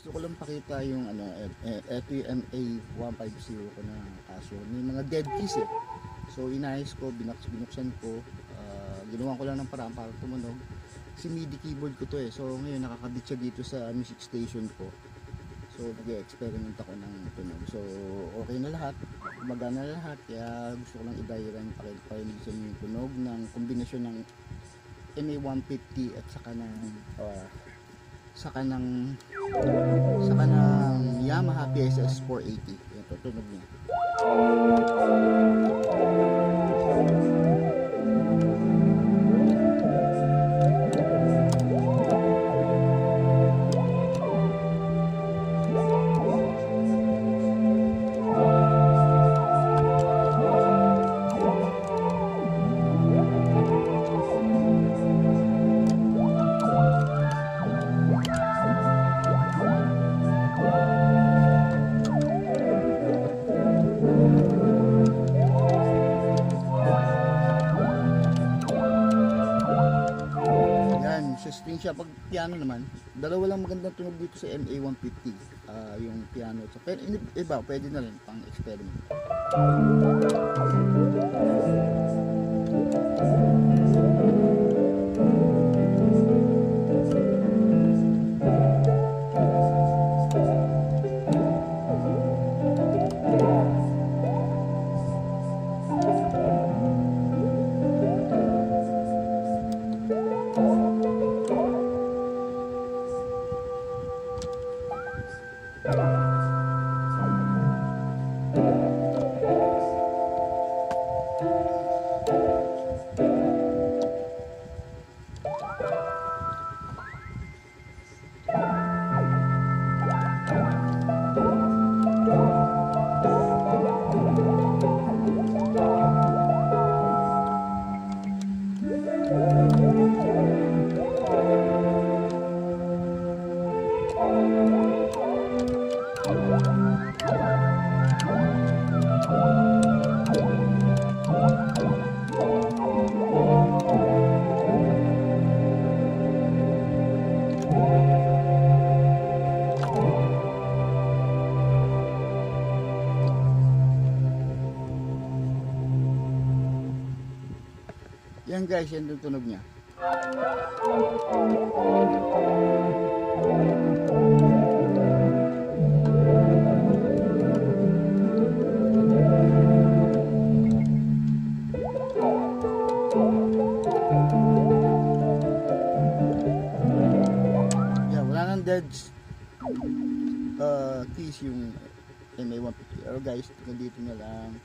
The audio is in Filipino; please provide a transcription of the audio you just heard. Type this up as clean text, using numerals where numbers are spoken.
Gusto ko lang pakita yung ano, eto yung MA150 ko na Casio. May mga dead keys eh. So inayos ko, binuksan ko, ginawa ko lang ng paraan para tumunog. Si MIDI keyboard ko to eh. So ngayon nakakabit siya dito sa music station ko. So nag-experiment ako ng tunog. So okay na lahat, gumagana na lahat. Kaya gusto ko lang i-diagram pakita yung tunog ng kombinasyon ng MA150 at saka ng Yamaha PSS 480. Ito tunog niya. Sustain siya. Pag piano naman, dalawa lang magandang tunog dito sa MA150, yung piano. So, pero iba, pwede na rin pang experiment. Yan guys, yan yung tunog niya. Yan, wala nang dead keys yung MA150. Pero guys, nandito na lang.